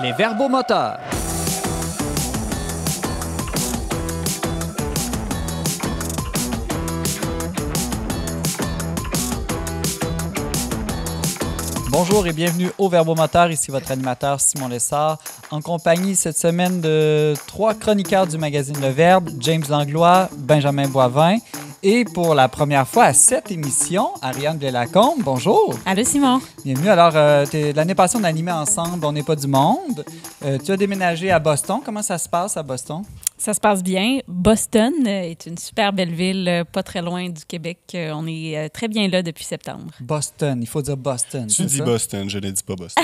Les verbomoteurs. Bonjour et bienvenue au Verbomoteur. Ici votre animateur Simon Lessard, en compagnie cette semaine de 3 chroniqueurs du magazine Le Verbe, James Langlois, Benjamin Boivin et pour la première fois à cette émission, Ariane Blais-Lacombe. Bonjour. Allô Simon. Bienvenue. Alors, l'année passée, on a animé ensemble On n'est pas du monde. Tu as déménagé à Boston. Comment ça se passe à Boston? Ça se passe bien. Boston est une super belle ville, pas très loin du Québec. On est très bien là depuis septembre. Boston, il faut dire Boston. Tu dis ça? Boston, je ne dis pas Boston.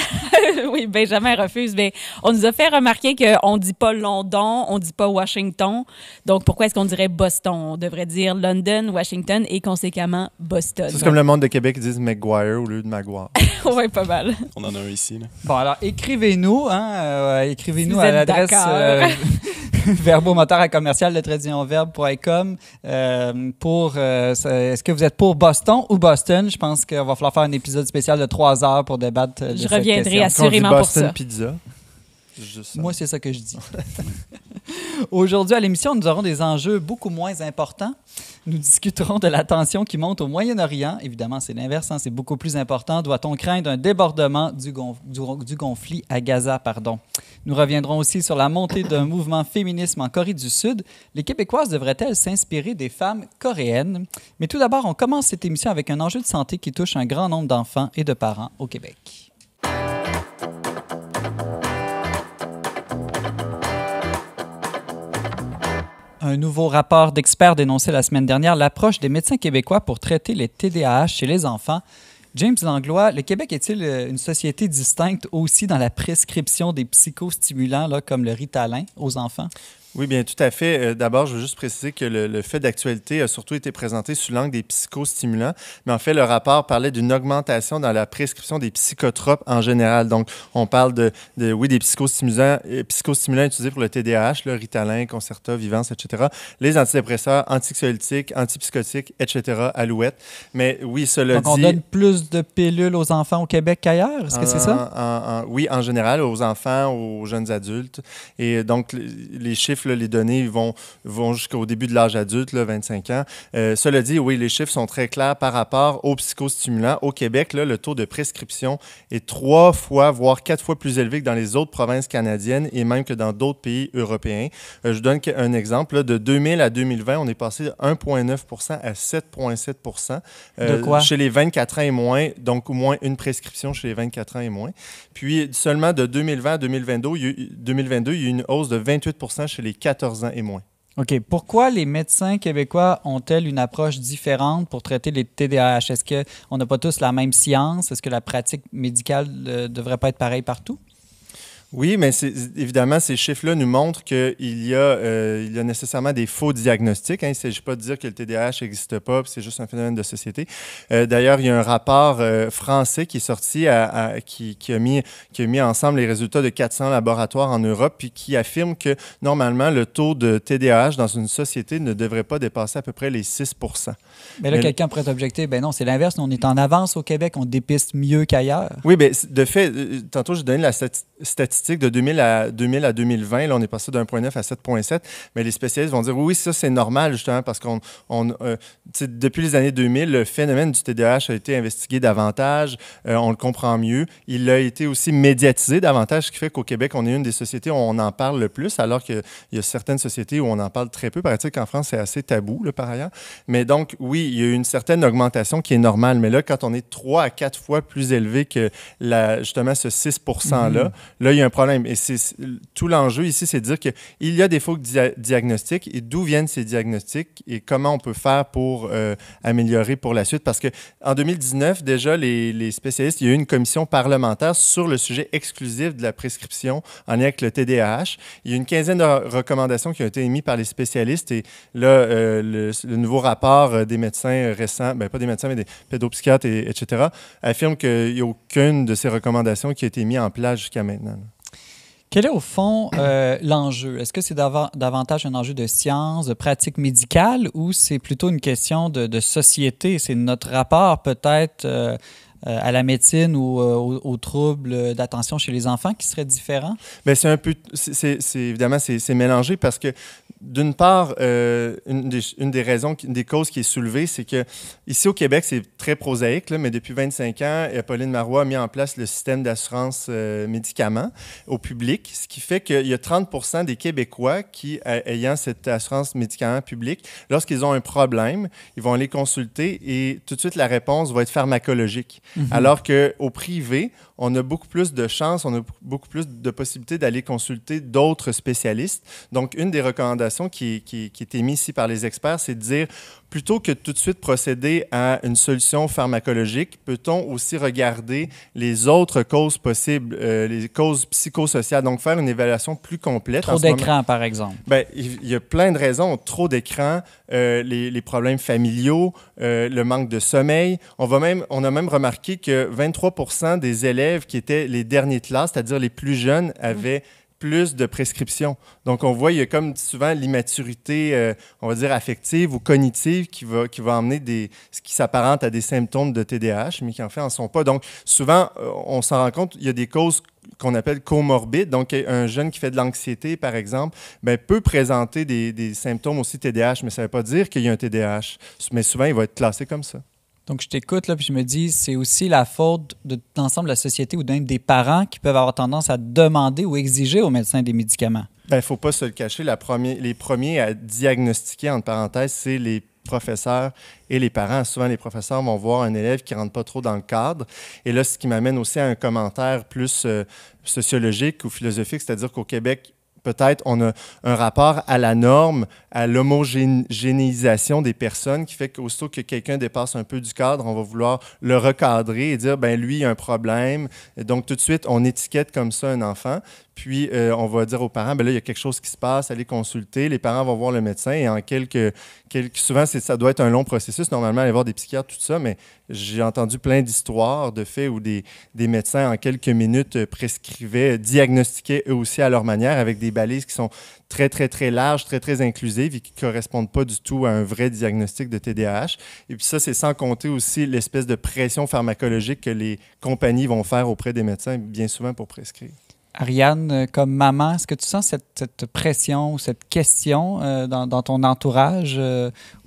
Oui, Benjamin refuse. Mais on nous a fait remarquer qu'on ne dit pas London, on ne dit pas Washington. Donc, pourquoi est-ce qu'on dirait Boston? On devrait dire London, Washington et conséquemment Boston. C'est comme le monde de Québec qui disent McGuire au lieu de Maguire. Oui, pas mal. On en a un ici. Là. Bon, alors, écrivez-nous. Écrivez-nous Vous à êtes l'adresse verbomoteur@commercial-verbe.com est-ce que vous êtes pour Boston ou Boston? Je pense qu'il va falloir faire un épisode spécial de 3 heures pour débattre de cette question. Je reviendrai assurément pour ça. Pizza. Moi, c'est ça que je dis. Aujourd'hui, à l'émission, nous aurons des enjeux beaucoup moins importants. Nous discuterons de la tension qui monte au Moyen-Orient. Évidemment, c'est l'inverse, c'est beaucoup plus important. Doit-on craindre un débordement du conflit à Gaza? Nous reviendrons aussi sur la montée d'un mouvement féminisme en Corée du Sud. Les Québécoises devraient-elles s'inspirer des femmes coréennes? Mais tout d'abord, on commence cette émission avec un enjeu de santé qui touche un grand nombre d'enfants et de parents au Québec. Un nouveau rapport d'experts dénonçait la semaine dernière l'approche des médecins québécois pour traiter les TDAH chez les enfants. James Langlois, le Québec est-il une société distincte aussi dans la prescription des psychostimulants là, comme le Ritalin aux enfants? Oui, bien, tout à fait. D'abord, je veux juste préciser que le fait d'actualité a surtout été présenté sous l'angle des psychostimulants, mais en fait, le rapport parlait d'une augmentation dans la prescription des psychotropes en général. Donc, on parle des psychostimulants utilisés pour le TDAH, le Ritalin, Concerta, Vivance, etc., les antidépresseurs, anxiolytiques, antipsychotiques, etc., Alouette. Mais oui, cela dit... Donc, on donne plus de pilules aux enfants au Québec qu'ailleurs? Est-ce que c'est ça? Oui, en général, aux enfants, aux jeunes adultes. Et donc, les chiffres, les données vont jusqu'au début de l'âge adulte, là, 25 ans. Cela dit, oui, les chiffres sont très clairs par rapport aux psychostimulants. Au Québec, là, le taux de prescription est 3 fois, voire 4 fois plus élevé que dans les autres provinces canadiennes et même que dans d'autres pays européens. Je vous donne un exemple. Là, de 2000 à 2020, on est passé de 1,9 % à 7,7 % de quoi? Chez les 24 ans et moins, donc au moins une prescription chez les 24 ans et moins. Puis seulement de 2020 à 2022, il y a eu une hausse de 28 % chez les 14 ans et moins. OK. Pourquoi les médecins québécois ont-ils une approche différente pour traiter les TDAH? Est-ce qu'on n'a pas tous la même science? Est-ce que la pratique médicale ne devrait pas être pareille partout? Oui, mais évidemment, ces chiffres-là nous montrent qu'il y a nécessairement des faux diagnostics. Il ne s'agit pas de dire que le TDAH n'existe pas, c'est juste un phénomène de société. D'ailleurs, il y a un rapport français qui est sorti qui a mis ensemble les résultats de 400 laboratoires en Europe, puis qui affirme que normalement, le taux de TDAH dans une société ne devrait pas dépasser à peu près les 6 %. Mais là, quelqu'un pourrait objecter, ben non, c'est l'inverse. Nous, on est en avance au Québec, on dépiste mieux qu'ailleurs. Oui, bien, de fait, tantôt, j'ai donné la statistique de 2000 à 2020, là, on est passé de 1,9 à 7,7, mais les spécialistes vont dire oui, ça c'est normal justement parce qu'on depuis les années 2000, le phénomène du TDAH a été investigué davantage, on le comprend mieux. Il a été aussi médiatisé davantage, ce qui fait qu'au Québec, on est une des sociétés où on en parle le plus, alors qu'il y a certaines sociétés où on en parle très peu. Paraît-il qu'en France, c'est assez tabou, là, par ailleurs. Mais donc, oui, il y a eu une certaine augmentation qui est normale, mais là, quand on est 3 à 4 fois plus élevé que justement ce 6 %-là, là, il y a un problème. Et tout l'enjeu ici, c'est de dire qu'il y a des faux diagnostics et d'où viennent ces diagnostics et comment on peut faire pour améliorer pour la suite. Parce qu'en 2019, déjà, les spécialistes, il y a eu une commission parlementaire sur le sujet exclusif de la prescription en lien avec le TDAH. Il y a une quinzaine de recommandations qui ont été émises par les spécialistes et là, le nouveau rapport des médecins récents, pas des médecins, mais des pédopsychiatres, etc., affirme qu'il n'y a aucune de ces recommandations qui a été mise en place jusqu'à maintenant. Quel est au fond l'enjeu? Est-ce que c'est davantage un enjeu de science, de pratique médicale ou c'est plutôt une question de société? C'est notre rapport peut-être à la médecine ou aux troubles d'attention chez les enfants qui seraient différents? Bien, c'est un peu... évidemment, c'est mélangé parce que, d'une part, une des raisons, une des causes qui est soulevée, c'est que ici au Québec, c'est très prosaïque, là, mais depuis 25 ans, Pauline Marois a mis en place le système d'assurance médicaments au public, ce qui fait qu'il y a 30 % des Québécois qui, ayant cette assurance médicaments public, lorsqu'ils ont un problème, ils vont aller consulter et tout de suite, la réponse va être pharmacologique. Mm-hmm. Alors qu'au privé, on a beaucoup plus de chances, on a beaucoup plus de possibilités d'aller consulter d'autres spécialistes. Donc, une des recommandations qui est émise ici par les experts, c'est de dire, plutôt que tout de suite procéder à une solution pharmacologique, peut-on aussi regarder les autres causes possibles, les causes psychosociales, donc faire une évaluation plus complète. Trop d'écran, par exemple. Bien, il y a plein de raisons. Trop d'écran, les problèmes familiaux, le manque de sommeil. On a même remarqué que 23 % des élèves qui étaient les derniers de classe, c'est-à-dire les plus jeunes, avaient plus de prescriptions. Donc, on voit, il y a comme souvent l'immaturité, on va dire, affective ou cognitive qui va emmener ce qui s'apparente à des symptômes de TDAH, mais qui en fait en sont pas. Donc, souvent, on s'en rend compte, il y a des causes qu'on appelle comorbides. Donc, un jeune qui fait de l'anxiété, par exemple, bien, peut présenter des symptômes aussi TDAH, mais ça ne veut pas dire qu'il y a un TDAH. Mais souvent, il va être classé comme ça. Donc, je t'écoute, là, puis je me dis, c'est aussi la faute de l'ensemble de la société ou d'un des parents qui peuvent avoir tendance à demander ou exiger aux médecins des médicaments. Bien, il ne faut pas se le cacher. Les premiers à diagnostiquer, entre parenthèses, c'est les professeurs et les parents. Souvent, les professeurs vont voir un élève qui ne rentre pas trop dans le cadre. Et là, ce qui m'amène aussi à un commentaire plus sociologique ou philosophique, c'est-à-dire qu'au Québec, peut-être on a un rapport à la norme, à l'homogénéisation des personnes qui fait qu'aussitôt que quelqu'un dépasse un peu du cadre, on va vouloir le recadrer et dire, ben lui, il a un problème. Et donc, tout de suite, on étiquette comme ça un enfant. Puis, on va dire aux parents, ben là, il y a quelque chose qui se passe, allez consulter. Les parents vont voir le médecin et en souvent, ça doit être un long processus. Normalement, aller voir des psychiatres, tout ça, mais j'ai entendu plein d'histoires de faits où des médecins, en quelques minutes, prescrivaient, diagnostiquaient eux aussi à leur manière avec des balises qui sont très, très, très larges, très, très inclusives et qui ne correspondent pas du tout à un vrai diagnostic de TDAH. Et puis ça, c'est sans compter aussi l'espèce de pression pharmacologique que les compagnies vont faire auprès des médecins, bien souvent pour prescrire. Ariane, comme maman, est-ce que tu sens cette pression ou cette question dans ton entourage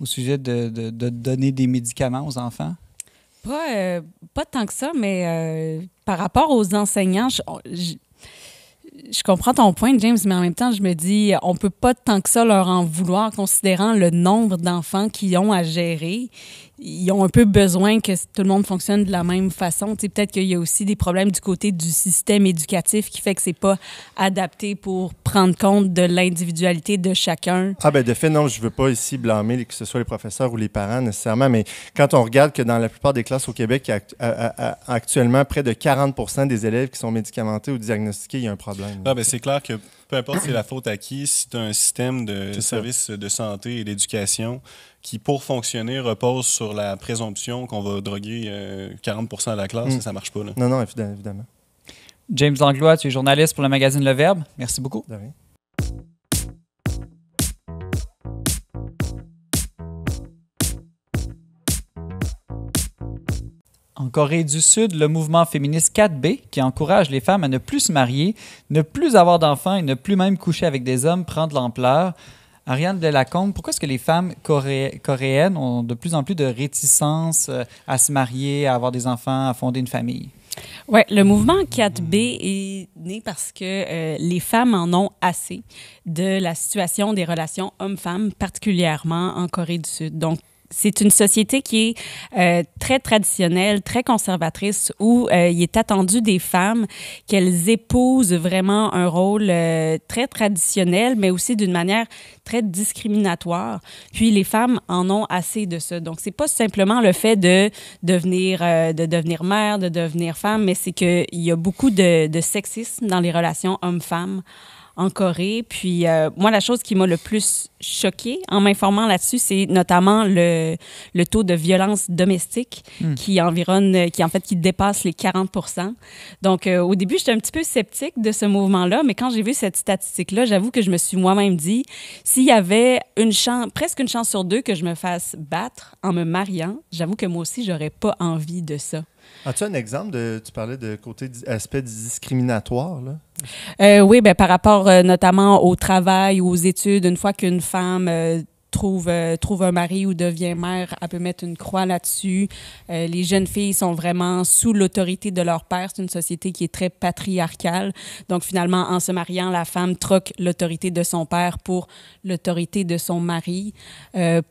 au sujet de donner des médicaments aux enfants? Pas tant que ça, mais par rapport aux enseignants, je comprends ton point, James, mais en même temps, je me dis, on peut pas tant que ça leur en vouloir, considérant le nombre d'enfants qu'ils ont à gérer. Ils ont un peu besoin que tout le monde fonctionne de la même façon. Tu sais, peut-être qu'il y a aussi des problèmes du côté du système éducatif qui fait que c'est pas adapté pour prendre compte de l'individualité de chacun. Ah ben de fait, non, je veux pas ici blâmer que ce soit les professeurs ou les parents nécessairement, mais quand on regarde que dans la plupart des classes au Québec, il y a actuellement près de 40 % des élèves qui sont médicamentés ou diagnostiqués, il y a un problème. Ah ben c'est clair que peu importe c'est la faute à qui, si tu as un système de services de santé et d'éducation qui, pour fonctionner, repose sur la présomption qu'on va droguer 40 % de la classe, ça ne marche pas. Là. Non, évidemment. James Langlois, tu es journaliste pour le magazine Le Verbe. Merci beaucoup. De rien. En Corée du Sud, le mouvement féministe 4B, qui encourage les femmes à ne plus se marier, ne plus avoir d'enfants et ne plus même coucher avec des hommes, prend de l'ampleur. Ariane Delacombe, pourquoi est-ce que les femmes coréennes ont de plus en plus de réticence à se marier, à avoir des enfants, à fonder une famille? Oui, le mouvement 4B est né parce que les femmes en ont assez de la situation des relations hommes-femmes, particulièrement en Corée du Sud. Donc, c'est une société qui est très traditionnelle, très conservatrice, où il est attendu des femmes qu'elles épousent vraiment un rôle très traditionnel, mais aussi d'une manière très discriminatoire. Puis les femmes en ont assez de ça. Donc, c'est pas simplement le fait de devenir mère, de devenir femme, mais c'est qu'il y a beaucoup de sexisme dans les relations hommes-femmes en Corée. Puis moi, la chose qui m'a le plus choquée en m'informant là-dessus, c'est notamment le taux de violence domestique qui dépasse les 40 %. Donc, au début, j'étais un petit peu sceptique de ce mouvement-là, mais quand j'ai vu cette statistique-là, j'avoue que je me suis moi-même dit, s'il y avait presque une chance sur deux que je me fasse battre en me mariant, j'avoue que moi aussi, j'aurais pas envie de ça. As-tu un exemple tu parlais de côté aspect discriminatoire, là? Oui, ben, par rapport notamment au travail ou aux études, une fois qu'une femme trouve un mari ou devient mère, elle peut mettre une croix là-dessus. Les jeunes filles sont vraiment sous l'autorité de leur père. C'est une société qui est très patriarcale. Donc, finalement, en se mariant, la femme troque l'autorité de son père pour l'autorité de son mari.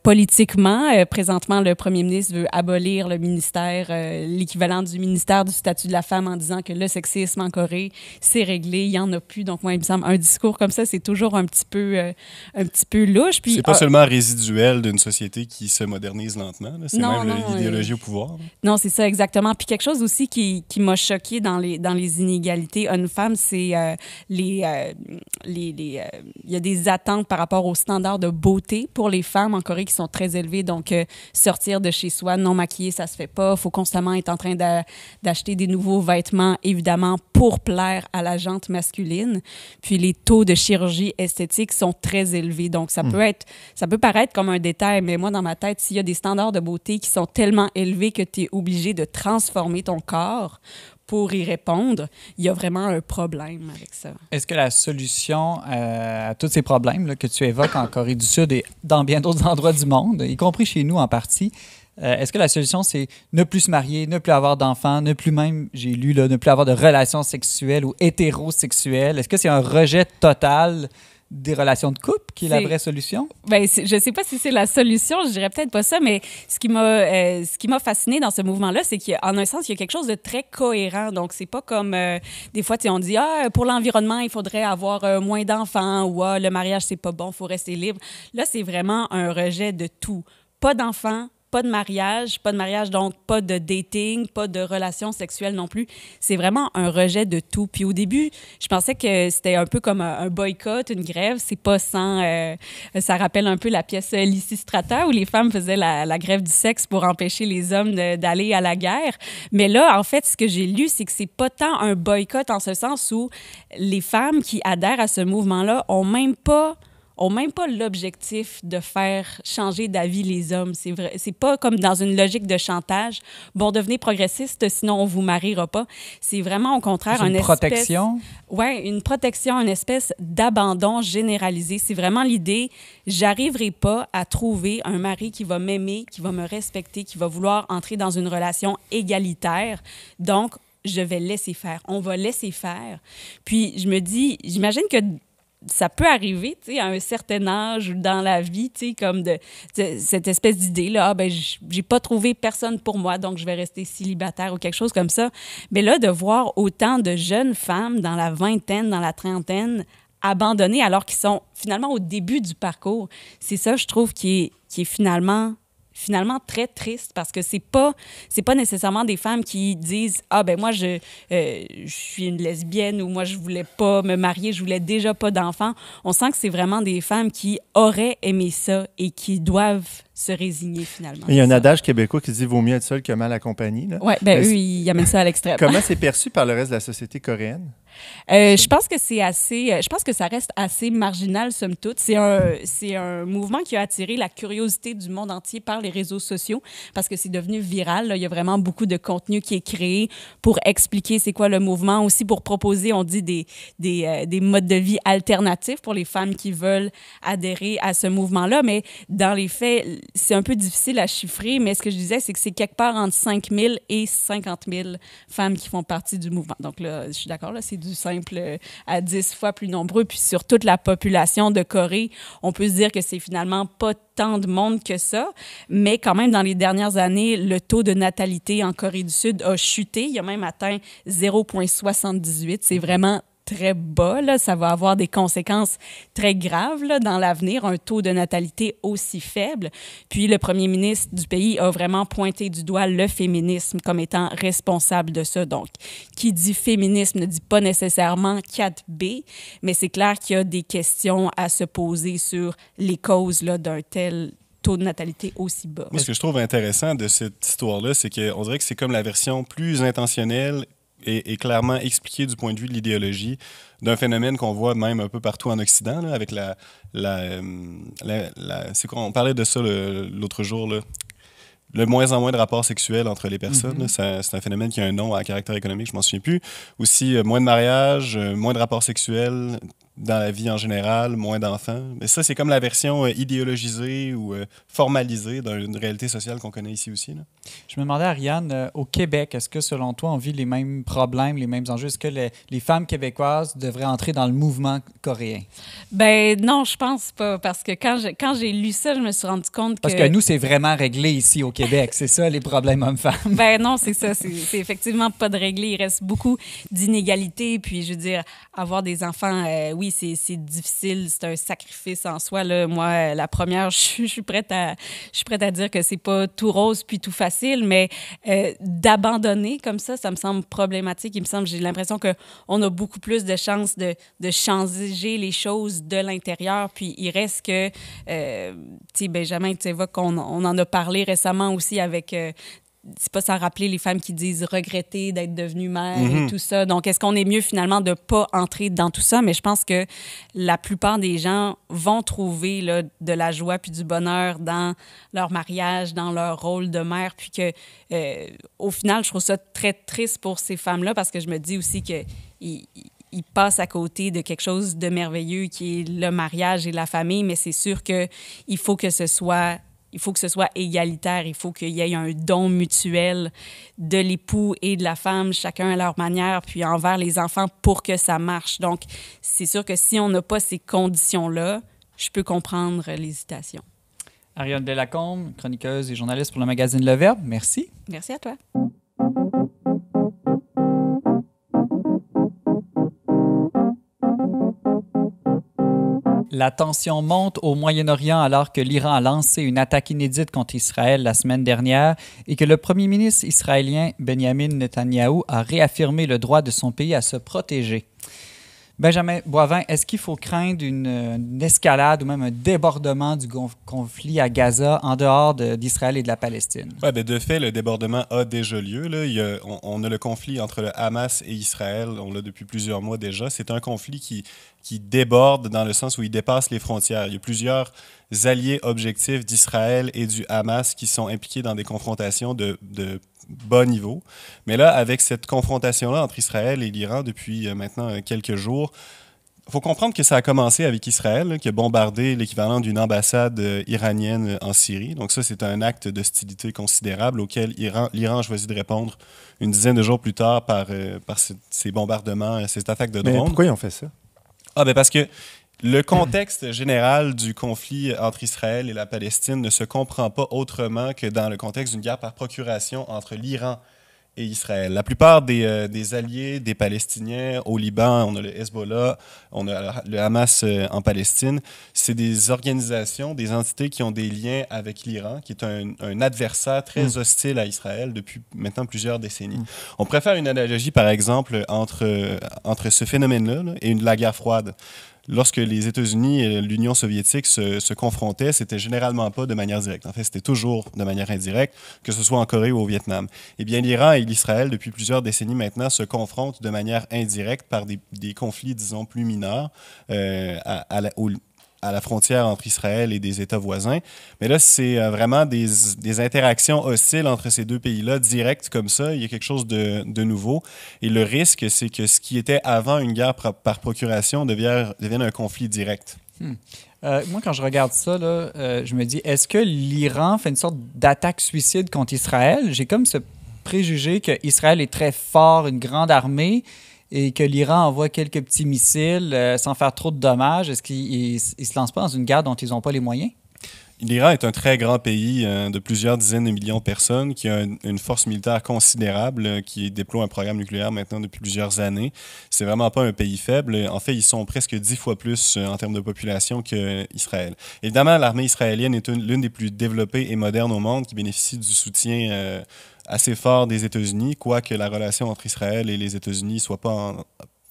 Politiquement, présentement, le premier ministre veut abolir le ministère, l'équivalent du ministère du statut de la femme en disant que le sexisme en Corée, c'est réglé, il n'y en a plus. Donc, moi, il me semble, un discours comme ça, c'est toujours un petit peu louche. Puis, c'est pas seulement résiduel d'une société qui se modernise lentement. Là. C'est même l'idéologie au pouvoir. Là. Non, c'est ça, exactement. Puis quelque chose aussi qui m'a choqué dans les inégalités hommes-femmes, c'est il y a des attentes par rapport aux standards de beauté pour les femmes en Corée qui sont très élevés. Donc, sortir de chez soi non maquillée, ça se fait pas. Il faut constamment être en train d'acheter des nouveaux vêtements, évidemment, pour plaire à la gente masculine. Puis les taux de chirurgie esthétique sont très élevés. Donc, ça peut paraître comme un détail, mais moi, dans ma tête, s'il y a des standards de beauté qui sont tellement élevés que tu es obligé de transformer ton corps pour y répondre, il y a vraiment un problème avec ça. Est-ce que la solution à tous ces problèmes là, que tu évoques en Corée du Sud et dans bien d'autres endroits du monde, y compris chez nous en partie, est-ce que la solution, c'est ne plus se marier, ne plus avoir d'enfants, ne plus même, j'ai lu, là, ne plus avoir de relations sexuelles ou hétérosexuelles? Est-ce que c'est un rejet total des relations de couple qui est la vraie solution? Ben, je sais pas si c'est la solution, je dirais peut-être pas ça, mais ce qui m'a fasciné dans ce mouvement-là, c'est qu'en un sens, il y a quelque chose de très cohérent. Donc, c'est pas comme des fois, on dit pour l'environnement, il faudrait avoir moins d'enfants ou le mariage, c'est pas bon, il faut rester libre. Là, c'est vraiment un rejet de tout. Pas d'enfants, pas de mariage, donc pas de dating, pas de relations sexuelles non plus. C'est vraiment un rejet de tout. Puis au début, je pensais que c'était un peu comme un boycott, une grève. C'est pas sans... ça rappelle un peu la pièce Lysistrata où les femmes faisaient la grève du sexe pour empêcher les hommes d'aller à la guerre. Mais là, en fait, ce que j'ai lu, c'est que c'est pas tant un boycott en ce sens où les femmes qui adhèrent à ce mouvement-là ont même pas l'objectif de faire changer d'avis les hommes. C'est vrai, c'est pas comme dans une logique de chantage. Bon, devenez progressiste, sinon on vous mariera pas. C'est vraiment au contraire une protection. Ouais, une protection, une espèce d'abandon généralisé. C'est vraiment l'idée. J'arriverai pas à trouver un mari qui va m'aimer, qui va me respecter, qui va vouloir entrer dans une relation égalitaire. Donc, je vais laisser faire. On va laisser faire. Puis je me dis, j'imagine que ça peut arriver, tu sais, à un certain âge dans la vie, tu sais, comme de cette espèce d'idée-là, j'ai pas trouvé personne pour moi, donc je vais rester célibataire ou quelque chose comme ça. Mais là, de voir autant de jeunes femmes dans la vingtaine, dans la trentaine, abandonnées alors qu'ils sont finalement au début du parcours, c'est ça, je trouve, qui est finalement très triste parce que c'est pas nécessairement des femmes qui disent moi je suis une lesbienne ou moi je voulais pas me marier, je voulais déjà pas d'enfants. On sent que c'est vraiment des femmes qui auraient aimé ça et qui doivent se résigner finalement. Il y a un adage québécois qui dit vaut mieux être seul que mal accompagné. Oui, eux ils amènent ça à l'extrême. Comment c'est perçu par le reste de la société coréenne? Je pense que je pense que ça reste assez marginal, somme toute. C'est un mouvement qui a attiré la curiosité du monde entier par les réseaux sociaux parce que c'est devenu viral. Là. Il y a vraiment beaucoup de contenu qui est créé pour expliquer c'est quoi le mouvement, aussi pour proposer, on dit, des modes de vie alternatifs pour les femmes qui veulent adhérer à ce mouvement-là. Mais dans les faits, c'est un peu difficile à chiffrer, mais ce que je disais, c'est que c'est quelque part entre 5 000 et 50 000 femmes qui font partie du mouvement. Donc là, je suis d'accord, là, c'est du simple à 10 fois plus nombreux. Puis sur toute la population de Corée, on peut se dire que c'est finalement pas tant de monde que ça. Mais quand même, dans les dernières années, le taux de natalité en Corée du Sud a chuté. Il a même atteint 0,78. C'est vraiment très bas, là. Ça va avoir des conséquences très graves là, dans l'avenir, un taux de natalité aussi faible. Puis le premier ministre du pays a vraiment pointé du doigt le féminisme comme étant responsable de ça. Donc, qui dit féminisme ne dit pas nécessairement 4B, mais c'est clair qu'il y a des questions à se poser sur les causes là, d'un tel taux de natalité aussi bas. Moi, ce que je trouve intéressant de cette histoire-là, c'est qu'on dirait que c'est comme la version plus intentionnelle et clairement expliqué du point de vue de l'idéologie d'un phénomène qu'on voit même un peu partout en Occident, là, avec c'est quoi, on parlait de ça l'autre jour, là. le moins en moins de rapports sexuels entre les personnes. C'est un phénomène qui a un nom à caractère économique, je m'en souviens plus. Aussi, moins de mariages, moins de rapports sexuels dans la vie en général, moins d'enfants. Mais ça, c'est comme la version idéologisée ou formalisée d'une réalité sociale qu'on connaît ici aussi, là. Je me demandais, Ariane, au Québec, est-ce que selon toi, on vit les mêmes problèmes, les mêmes enjeux? Est-ce que les femmes québécoises devraient entrer dans le mouvement coréen? Ben non, je pense pas, parce que quand j'ai lu ça, je me suis rendu compte que... Parce que nous, c'est vraiment réglé ici au Québec. C'est ça, les problèmes hommes-femmes. Ben non, c'est ça. C'est effectivement pas de réglé. Il reste beaucoup d'inégalités. Puis, je veux dire, avoir des enfants, oui, c'est difficile. C'est un sacrifice en soi. Là. Moi, la première, je suis prête à dire que c'est pas tout rose puis tout facile, mais d'abandonner comme ça me semble problématique. J'ai l'impression qu'on a beaucoup plus de chances de changer les choses de l'intérieur. Puis, il reste que, tu sais, Benjamin, tu évoques qu'on en a parlé récemment aussi avec... c'est pas sans rappeler les femmes qui disent regretter d'être devenues mères et tout ça. Donc, est-ce qu'on est mieux finalement de pas entrer dans tout ça? Mais je pense que la plupart des gens vont trouver là, de la joie puis du bonheur dans leur mariage, dans leur rôle de mère. Puis que, au final, je trouve ça très triste pour ces femmes-là parce que je me dis aussi que ils passent à côté de quelque chose de merveilleux qui est le mariage et la famille. Mais c'est sûr qu'il faut que ce soit égalitaire, il faut qu'il y ait un don mutuel de l'époux et de la femme, chacun à leur manière, puis envers les enfants pour que ça marche. Donc, c'est sûr que si on n'a pas ces conditions-là, je peux comprendre l'hésitation. Ariane Delacombe, chroniqueuse et journaliste pour le magazine Le Verbe, merci. Merci à toi. La tension monte au Moyen-Orient alors que l'Iran a lancé une attaque inédite contre Israël la semaine dernière et que le premier ministre israélien Benjamin Netanyahou a réaffirmé le droit de son pays à se protéger. Benjamin Boivin, est-ce qu'il faut craindre une escalade ou même un débordement du conflit à Gaza en dehors d'Israël et de la Palestine? Ouais, ben de fait, le débordement a déjà lieu. Là. On a le conflit entre le Hamas et Israël, on l'a depuis plusieurs mois déjà. C'est un conflit qui déborde dans le sens où il dépasse les frontières. Il y a plusieurs alliés objectifs d'Israël et du Hamas qui sont impliqués dans des confrontations de bas niveau. Mais là, avec cette confrontation-là entre Israël et l'Iran depuis maintenant quelques jours, il faut comprendre que ça a commencé avec Israël, là, qui a bombardé l'équivalent d'une ambassade iranienne en Syrie. Donc ça, c'est un acte d'hostilité considérable auquel l'Iran a choisi de répondre une dizaine de jours plus tard par ces bombardements, ces attaques de drones. Mais pourquoi ils ont fait ça? Ah, ben parce que le contexte général du conflit entre Israël et la Palestine ne se comprend pas autrement que dans le contexte d'une guerre par procuration entre l'Iran et Israël. La plupart des alliés des Palestiniens au Liban, on a le Hezbollah, on a le Hamas en Palestine, c'est des organisations, des entités qui ont des liens avec l'Iran, qui est un adversaire très hostile à Israël depuis maintenant plusieurs décennies. On pourrait faire une analogie, par exemple, entre ce phénomène-là là, et la guerre froide. Lorsque les États-Unis et l'Union soviétique se confrontaient, c'était généralement pas de manière directe. En fait, c'était toujours de manière indirecte, que ce soit en Corée ou au Vietnam. Eh bien, l'Iran et l'Israël, depuis plusieurs décennies maintenant, se confrontent de manière indirecte par des conflits, disons, plus mineurs à la frontière entre Israël et des États voisins. Mais là, c'est vraiment des interactions hostiles entre ces deux pays-là, directes comme ça. Il y a quelque chose de nouveau. Et le risque, c'est que ce qui était avant une guerre par procuration devienne un conflit direct. Moi, quand je regarde ça, là, je me dis, est-ce que l'Iran fait une sorte d'attaque suicide contre Israël? J'ai comme ce préjugé qu'Israël est très fort, une grande armée, et que l'Iran envoie quelques petits missiles sans faire trop de dommages. Est-ce qu'ils ne se lancent pas dans une guerre dont ils n'ont pas les moyens? L'Iran est un très grand pays de plusieurs dizaines de millions de personnes qui a une force militaire considérable, qui déploie un programme nucléaire maintenant depuis plusieurs années. C'est vraiment pas un pays faible. En fait, ils sont presque 10 fois plus en termes de population qu'Israël. Évidemment, l'armée israélienne est l'une des plus développées et modernes au monde, qui bénéficie du soutien assez fort des États-Unis, quoique la relation entre Israël et les États-Unis soit pas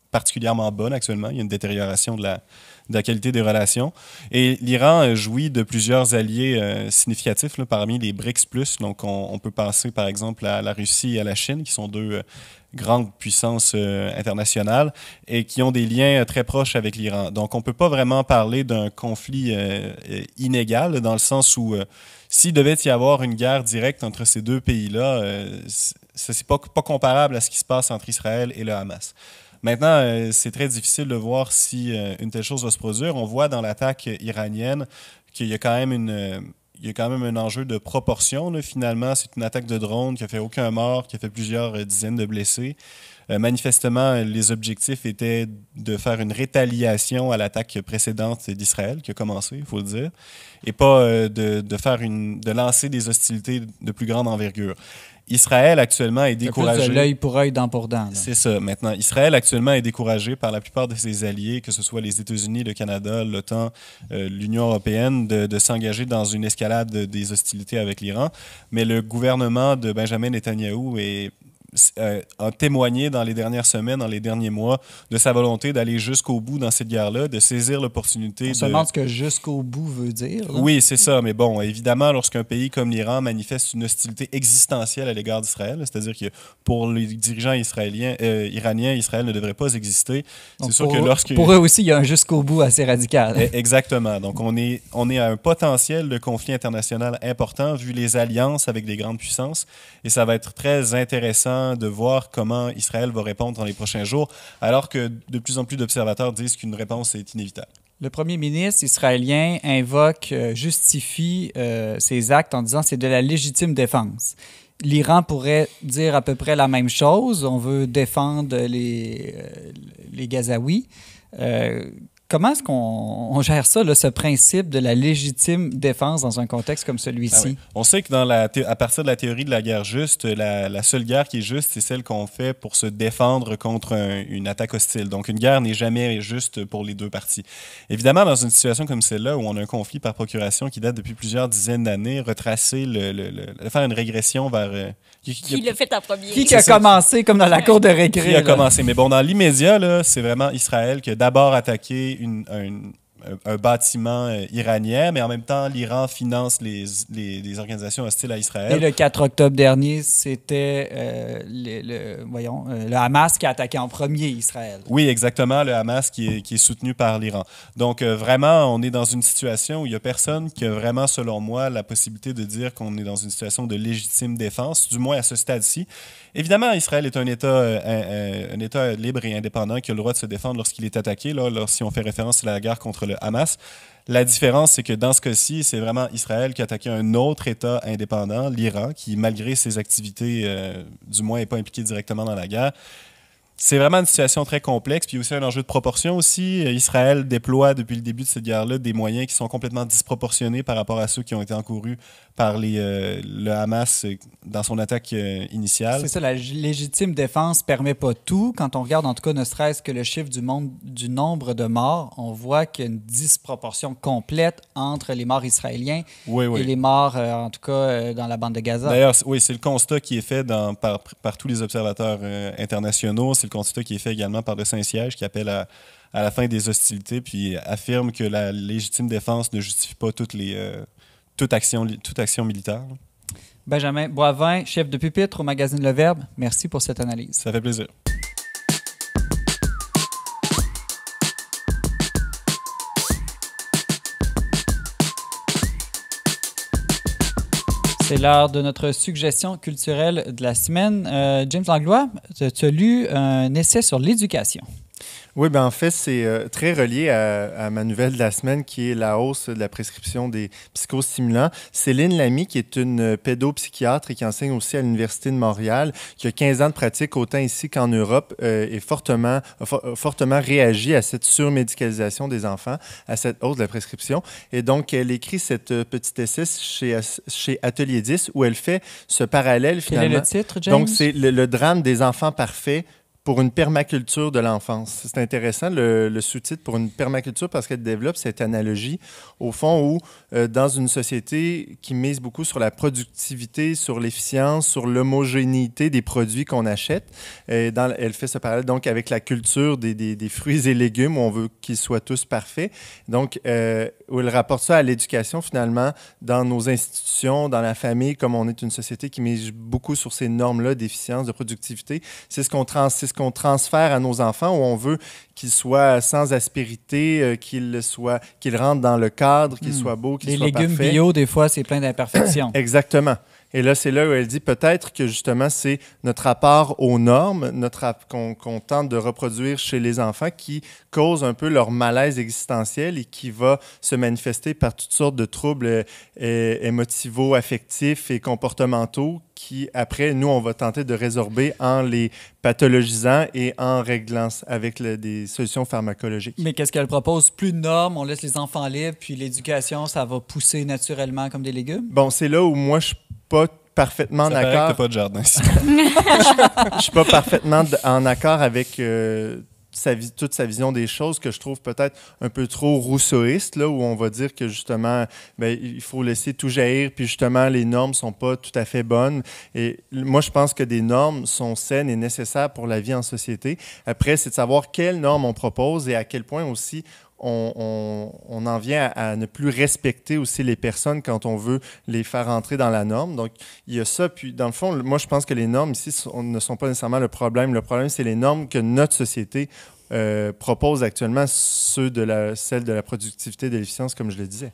particulièrement bonne actuellement. Il y a une détérioration de de la qualité des relations. Et l'Iran jouit de plusieurs alliés significatifs là, parmi les BRICS+. Donc, on peut penser, par exemple, à la Russie et à la Chine, qui sont deux grandes puissances internationales et qui ont des liens très proches avec l'Iran. Donc, on ne peut pas vraiment parler d'un conflit inégal, dans le sens où s'il devait y avoir une guerre directe entre ces deux pays-là, ce n'est pas comparable à ce qui se passe entre Israël et le Hamas. Maintenant, c'est très difficile de voir si une telle chose va se produire. On voit dans l'attaque iranienne qu'il y a quand même un enjeu de proportion. Là. Finalement, c'est une attaque de drone qui a fait aucun mort, qui a fait plusieurs dizaines de blessés. Manifestement, les objectifs étaient de faire une rétaliation à l'attaque précédente d'Israël, qui a commencé, il faut le dire, et pas de lancer des hostilités de plus grande envergure. Israël actuellement est découragé. Plus de l'œil pour œil, dent pour dent. C'est ça. Maintenant, Israël actuellement est découragé par la plupart de ses alliés, que ce soit les États-Unis, le Canada, l'OTAN, l'Union européenne, de s'engager dans une escalade des hostilités avec l'Iran. Mais le gouvernement de Benjamin Netanyahou a témoigné dans les dernières semaines, dans les derniers mois, de sa volonté d'aller jusqu'au bout dans cette guerre-là, de saisir l'opportunité. On se demande ce que jusqu'au bout veut dire. Là. Oui, c'est ça. Mais bon, évidemment, lorsqu'un pays comme l'Iran manifeste une hostilité existentielle à l'égard d'Israël, c'est-à-dire que pour les dirigeants iraniens, Israël ne devrait pas exister. Donc, c'est sûr que lorsque... Pour eux aussi, il y a un jusqu'au bout assez radical. Exactement. Donc, on est à un potentiel de conflit international important vu les alliances avec des grandes puissances. Et ça va être très intéressant de voir comment Israël va répondre dans les prochains jours, alors que de plus en plus d'observateurs disent qu'une réponse est inévitable. Le premier ministre israélien justifie ses actes en disant que c'est de la légitime défense. L'Iran pourrait dire à peu près la même chose. On veut défendre les Gazaouis. Comment est-ce qu'on gère ça, là, ce principe de la légitime défense dans un contexte comme celui-ci? Ah oui. On sait que à partir de la théorie de la guerre juste, la seule guerre qui est juste, c'est celle qu'on fait pour se défendre contre une attaque hostile. Donc, une guerre n'est jamais juste pour les deux parties. Évidemment, dans une situation comme celle-là, où on a un conflit par procuration qui date depuis plusieurs dizaines d'années, faire une régression vers... Qui l'a fait en premier? Qui a commencé comme dans la cour de récré? Qui a commencé? Mais bon, dans l'immédiat, là, c'est vraiment Israël qui a d'abord attaqué un bâtiment iranien, mais en même temps, l'Iran finance les organisations hostiles à Israël. Et le 4 octobre dernier, c'était le Hamas qui a attaqué en premier Israël. Oui, exactement, le Hamas qui est soutenu par l'Iran. Donc, vraiment, on est dans une situation où il n'y a personne qui a vraiment, selon moi, la possibilité de dire qu'on est dans une situation de légitime défense, du moins à ce stade-ci. Évidemment, Israël est un État libre et indépendant qui a le droit de se défendre lorsqu'il est attaqué, si on fait référence à la guerre contre le Hamas. La différence, c'est que dans ce cas-ci, c'est vraiment Israël qui a attaqué un autre État indépendant, l'Iran, qui, malgré ses activités, du moins, n'est pas impliqué directement dans la guerre. C'est vraiment une situation très complexe, puis aussi un enjeu de proportion aussi. Israël déploie depuis le début de cette guerre-là des moyens qui sont complètement disproportionnés par rapport à ceux qui ont été encourus par le Hamas dans son attaque initiale. C'est ça, la légitime défense ne permet pas tout. Quand on regarde en tout cas ne serait-ce que le chiffre du nombre de morts, on voit qu'il y a une disproportion complète entre les morts israéliens et les morts, en tout cas, dans la bande de Gaza. D'ailleurs, oui, c'est le constat qui est fait par tous les observateurs internationaux. C'est le constat qui est fait également par le Saint-Siège qui appelle à la fin des hostilités puis affirme que la légitime défense ne justifie pas toute action militaire. Benjamin Boivin, chef de pupitre au magazine Le Verbe, merci pour cette analyse. Ça fait plaisir. C'est l'heure de notre suggestion culturelle de la semaine. James Langlois, tu as lu un essai sur l'éducation. Oui, en fait, c'est très relié à ma nouvelle de la semaine qui est la hausse de la prescription des psychostimulants. Céline Lamy, qui est une pédopsychiatre et qui enseigne aussi à l'Université de Montréal, qui a 15 ans de pratique autant ici qu'en Europe, est fortement réagi à cette surmédicalisation des enfants, à cette hausse de la prescription. Et donc, elle écrit cette petite essai chez Atelier 10 où elle fait ce parallèle finalement. Quel est le titre, James? Donc, c'est le drame des enfants parfaits pour une permaculture de l'enfance. C'est intéressant, le sous-titre pour une permaculture, parce qu'elle développe cette analogie, au fond, où dans une société qui mise beaucoup sur la productivité, sur l'efficience, sur l'homogénéité des produits qu'on achète, elle fait ce parallèle donc avec la culture des fruits et légumes, où on veut qu'ils soient tous parfaits. Donc, où elle rapporte ça à l'éducation, finalement, dans nos institutions, dans la famille, comme on est une société qui mise beaucoup sur ces normes-là d'efficience, de productivité. C'est ce qu'on transfère à nos enfants, où on veut qu'ils soient sans aspérité, qu'ils rentrent dans le cadre, qu'ils soient beaux, qu'ils soient parfaits. Les légumes bio, des fois, c'est plein d'imperfections. Exactement. Et là, c'est là où elle dit peut-être que justement, c'est notre rapport aux normes, qu'on tente de reproduire chez les enfants qui cause un peu leur malaise existentiel et qui va se manifester par toutes sortes de troubles émotivaux, affectifs et comportementaux qui, après, nous, on va tenter de résorber en les pathologisant et en réglant avec des solutions pharmacologiques. Mais qu'est-ce qu'elle propose? Plus de normes, on laisse les enfants libres, puis l'éducation, ça va pousser naturellement comme des légumes? Bon, c'est là où moi, je suis pas parfaitement d'accord. Ça paraît que t'as pas de jardin. Je suis pas parfaitement en accord avec toute sa vision des choses, que je trouve peut-être un peu trop rousseauiste, là, où on va dire que justement, il faut laisser tout jaillir, puis justement, les normes sont pas tout à fait bonnes. Et moi, je pense que des normes sont saines et nécessaires pour la vie en société. Après, c'est de savoir quelles normes on propose et à quel point aussi on en vient à ne plus respecter aussi les personnes quand on veut les faire entrer dans la norme. Donc, il y a ça. Puis, dans le fond, moi, je pense que les normes ici ne sont pas nécessairement le problème. Le problème, c'est les normes que notre société propose actuellement, celles de la productivité et de l'efficience, comme je le disais.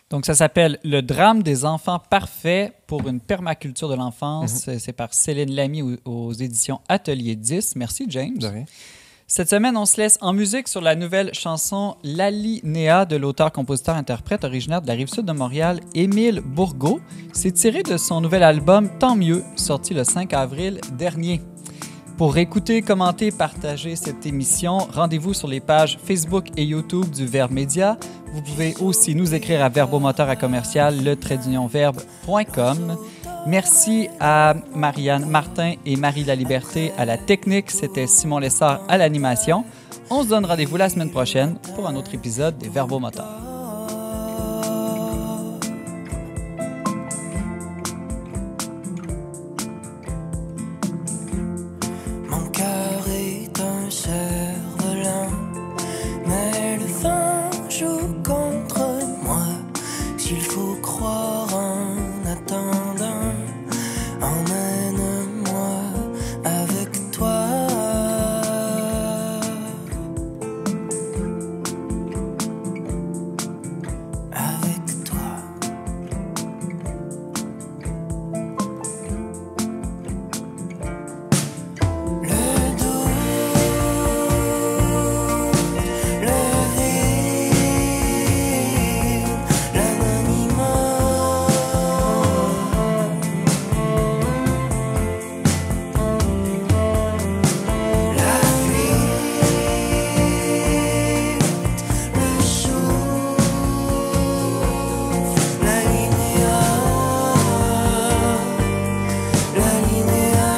Donc, ça s'appelle « Le drame des enfants parfaits pour une permaculture de l'enfance ». C'est par Céline Lamy aux éditions Atelier 10. Merci, James. De rien. Cette semaine, on se laisse en musique sur la nouvelle chanson « L'Alinéa » de l'auteur-compositeur-interprète originaire de la Rive-Sud de Montréal, Émile Bourgault. C'est tiré de son nouvel album « Tant mieux », sorti le 5 avril dernier. Pour écouter, commenter, partager cette émission, rendez-vous sur les pages Facebook et YouTube du Verbe Média. Vous pouvez aussi nous écrire à verbomoteur@le-verbe.com. Merci à Marianne Martin et Marie Laliberté à la technique. C'était Simon Lessard à l'animation. On se donne rendez-vous la semaine prochaine pour un autre épisode des Verbomoteurs. Mon cœur est un cerf-volant, mais le vent joue contre moi. S'il faut croire en attendant, emmène-moi avec toi. Avec toi. Le doute, le vide, l'anonymat. La fuite, le souffle, l'alinéa, l'alinéa.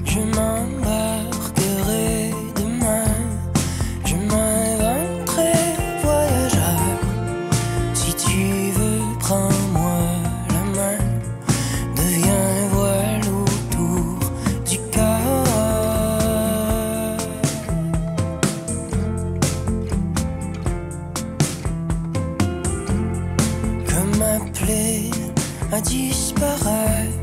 Je m'embarquerai demain, je m'inventerai voyageur. Si tu veux, prends-moi la main, deviens un voile autour du cœur. Comme appelé à disparaître,